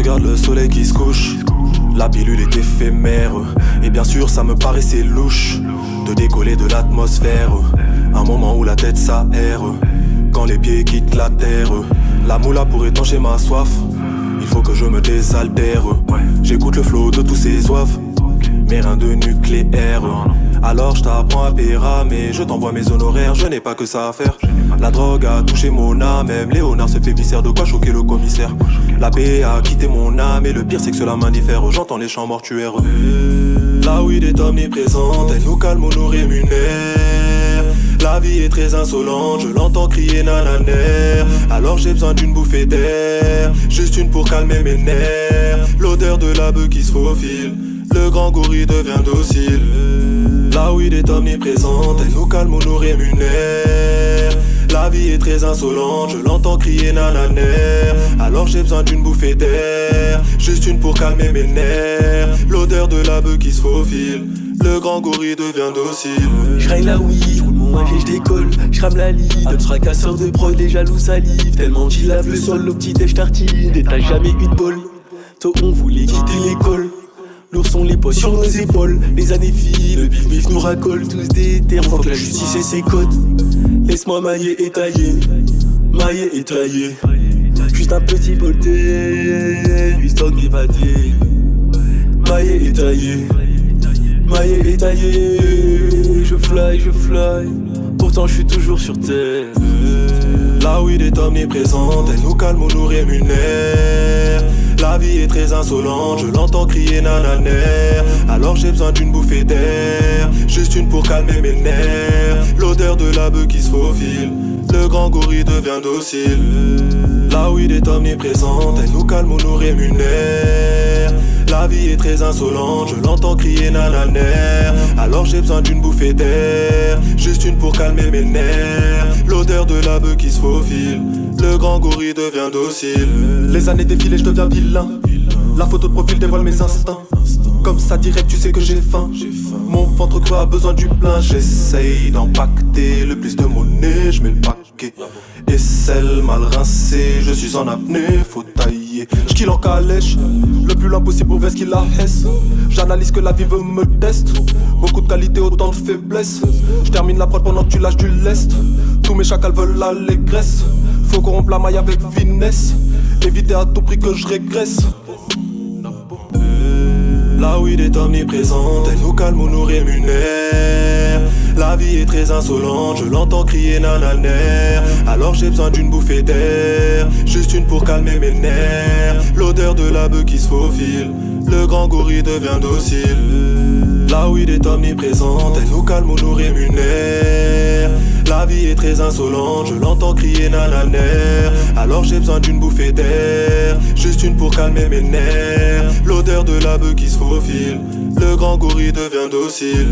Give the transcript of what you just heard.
regarde le soleil qui se couche. La pilule est éphémère. Et bien sûr ça me paraissait louche de décoller de l'atmosphère. Un moment où la tête s'aère, quand les pieds quittent la terre. La moula pour étancher ma soif, il faut que je me désaltère. J'écoute le flow de tous ces oeufs, mais rien de nucléaire. Alors je t'apprends à péra, mais je t'envoie mes honoraires. Je n'ai pas que ça à faire. La drogue a touché mon âme, même Léonard se fait viscère. De quoi choquer le commissaire. La paix a quitté mon âme, et le pire c'est que cela m'indiffère. J'entends les chants mortuaires. La weed est omniprésente, elle nous calme ou nous rémunère. La vie est très insolente, je l'entends crier nananer. Alors j'ai besoin d'une bouffée d'air, juste une pour calmer mes nerfs. L'odeur de la beuh qui se faufile, le grand gorille devient docile. La weed est omniprésente, elle nous calme ou nous rémunère. La vie est très insolente, je l'entends crier nananer. Alors j'ai besoin d'une bouffée d'air, juste une pour calmer mes nerfs. L'odeur de la beuh qui se faufile, le grand gorille devient docile. J'règne la weed, roule mon maquet, j'décolle. J'rame la ligne, un fracasseur de prod, les jaloux salive. Tellement j'y lave le sol, au petit déj tartine. Et t'as jamais eu de bol, tôt on voulait quitter l'école. Lourds sont les poches sur nos épaules. Les années filent, le bif nous racole. Tous des termes, faut que la justice ait ses codes. Laisse-moi mailler et tailler, mailler et tailler. Juste un petit bolté, histoire de m'évader. Mailler et tailler, mailler et tailler. Je fly, pourtant je suis toujours sur terre. La weed est omniprésente, elle nous calme ou nous rémunère. La vie est très insolente, je l'entends crier nananer. Alors j'ai besoin d'une bouffée d'air, juste une pour calmer mes nerfs. L'odeur de la beuh qui se faufile, le grand gorille devient docile. La weed est omniprésente, elle nous calme ou nous rémunère. La vie est très insolente, je l'entends crier nananer. Alors j'ai besoin d'une bouffée d'air, juste une pour calmer mes nerfs. L'odeur de la beuh qui se faufile, le grand gorille devient docile. Les années défilent et je deviens vilain. La photo de profil dévoile mes instincts. Comme ça direct tu sais que j'ai faim. Mon ventre creux a besoin du plein. J'essaye d'empacter le plus de monnaie. Je mets le paquet et celle mal rincée. Je suis en apnée, faut tailler. J'kill en calèche, le plus loin possible pour voir ce qu'il la hesse. J'analyse que la vie veut me teste. Beaucoup de qualité, autant de faiblesse. J'termine la prod pendant que tu lâches du lest. Tous mes chacals veulent l'allégresse. Faut corrompre la maille avec finesse. Éviter à tout prix que je régresse. La weed est omniprésente, elle nous calme ou nous rémunère. La vie est très insolente, je l'entends crier nananer. Alors j'ai besoin d'une bouffée d'air, juste une pour calmer mes nerfs. L'odeur de la beuh qui se faufile, le grand gorille devient docile. La weed est omniprésente, elle nous calme ou nous rémunère. La vie est très insolente, je l'entends crier nananer. Alors j'ai besoin d'une bouffée d'air, juste une pour calmer mes nerfs. L'odeur de la beuh qui se faufile, le grand gorille devient docile.